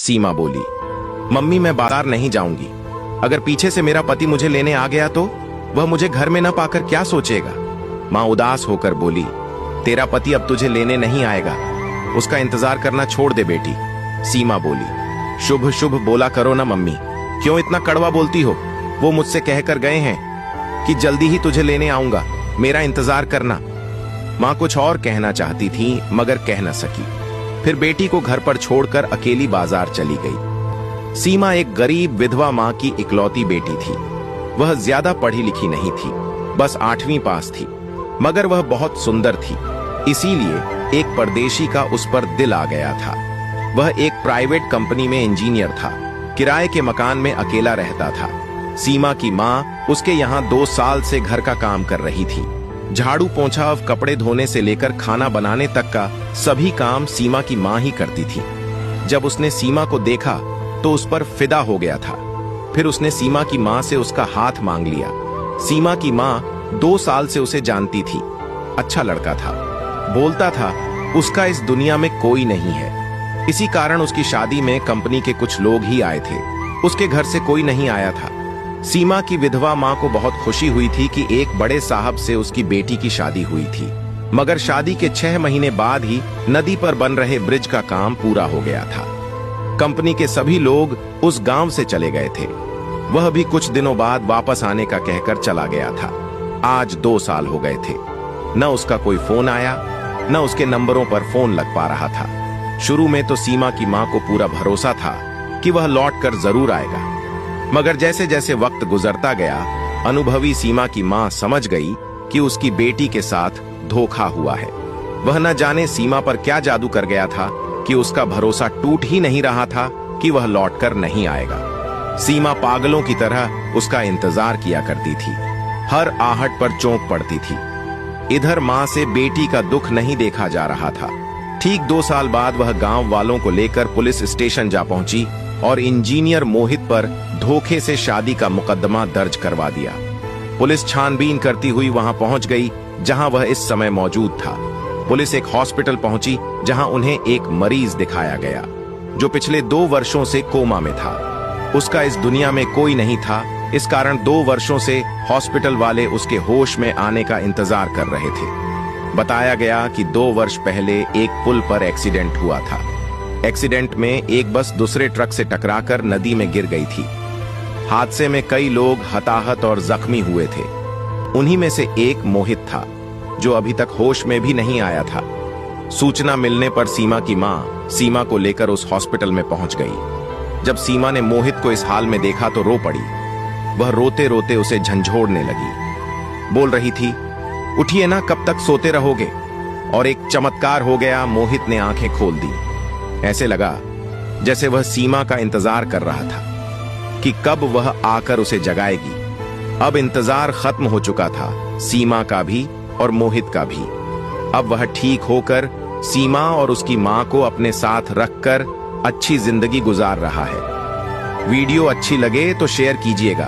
सीमा बोली। मम्मी मैं बाजार नहीं जाऊंगी। अगर पीछे से मेरा पति मुझे लेने आ गया तो वह मुझे घर में न पाकर क्या सोचेगा। माँ उदास होकर बोली, तेरा पति अब तुझे लेने नहीं आएगा, उसका इंतजार करना छोड़ दे बेटी। सीमा बोली, शुभ शुभ बोला करो ना मम्मी, क्यों इतना कड़वा बोलती हो। वो मुझसे कहकर गए हैं कि जल्दी ही तुझे लेने आऊंगा, मेरा इंतजार करना। माँ कुछ और कहना चाहती थी मगर कह न सकी। फिर बेटी को घर पर छोड़कर अकेली बाजार चली गई। सीमा एक गरीब विधवा माँ की इकलौती बेटी थी। वह ज्यादा पढ़ी लिखी नहीं थी, बस 8वीं पास थी, मगर वह बहुत सुंदर थी। इसीलिए एक परदेशी का उस पर दिल आ गया था। वह एक प्राइवेट कंपनी में इंजीनियर था, किराए के मकान में अकेला रहता था। सीमा की माँ उसके यहाँ 2 साल से घर का काम कर रही थी। झाड़ू पोंछा, कपड़े धोने से लेकर खाना बनाने तक का सभी काम सीमा की माँ ही करती थी। जब उसने सीमा को देखा तो उस पर फिदा हो गया था। फिर उसने सीमा की माँ से उसका हाथ मांग लिया। सीमा की माँ 2 साल से उसे जानती थी। अच्छा लड़का था, बोलता था उसका इस दुनिया में कोई नहीं है। इसी कारण उसकी शादी में कंपनी के कुछ लोग ही आए थे, उसके घर से कोई नहीं आया था। सीमा की विधवा माँ को बहुत खुशी हुई थी कि एक बड़े साहब से उसकी बेटी की शादी हुई थी। मगर शादी के 6 महीने बाद ही नदी पर बन रहे ब्रिज का काम पूरा हो गया था। कंपनी के सभी लोग उस गांव से चले गए थे। वह भी कुछ दिनों बाद वापस आने का कहकर चला गया था। आज 2 साल हो गए थे। न उसका कोई फोन आया, न उसके नंबरों पर फोन लग पा रहा था। शुरू में तो सीमा की माँ को पूरा भरोसा था कि वह लौट कर जरूर आएगा, मगर जैसे जैसे वक्त गुजरता गया, अनुभवी सीमा की माँ समझ गई कि उसकी बेटी के साथ धोखा हुआ है। वह न जाने सीमा पर क्या जादू कर गया था कि उसका भरोसा टूट ही नहीं रहा था कि वह लौटकर नहीं आएगा। सीमा पागलों की तरह उसका इंतजार किया करती थी, हर आहट पर चौंक पड़ती थी। इधर माँ से बेटी का दुख नहीं देखा जा रहा था। ठीक 2 साल बाद वह गांव वालों को लेकर पुलिस स्टेशन जा पहुंची और इंजीनियर मोहित पर धोखे से शादी का मुकदमा दर्ज करवा दिया। पुलिस छानबीन करती हुई वहां पहुंच गई जहां वह इस समय मौजूद था। पुलिस एक हॉस्पिटल पहुंची जहां उन्हें एक मरीज दिखाया गया जो पिछले 2 वर्षों से कोमा में था। उसका इस दुनिया में कोई नहीं था, इस कारण 2 वर्षों से हॉस्पिटल वाले उसके होश में आने का इंतजार कर रहे थे। बताया गया कि 2 वर्ष पहले एक पुल पर एक्सीडेंट हुआ था। एक्सीडेंट में एक बस दूसरे ट्रक से टकराकर नदी में गिर गई थी। हादसे में कई लोग हताहत और जख्मी हुए थे। उन्हीं में से एक मोहित था जो अभी तक होश में भी नहीं आया था। सूचना मिलने पर सीमा की मां सीमा को लेकर उस हॉस्पिटल में पहुंच गई। जब सीमा ने मोहित को इस हाल में देखा तो रो पड़ी। वह रोते रोते उसे झंझोड़ने लगी। बोल रही थी, उठिए ना, कब तक सोते रहोगे। और एक चमत्कार हो गया, मोहित ने आंखें खोल दी। ऐसे लगा जैसे वह सीमा का इंतजार कर रहा था कि कब वह आकर उसे जगाएगी। अब इंतजार खत्म हो चुका था, सीमा का भी और मोहित का भी। अब वह ठीक होकर सीमा और उसकी मां को अपने साथ रखकर अच्छी जिंदगी गुजार रहा है। वीडियो अच्छी लगे तो शेयर कीजिएगा।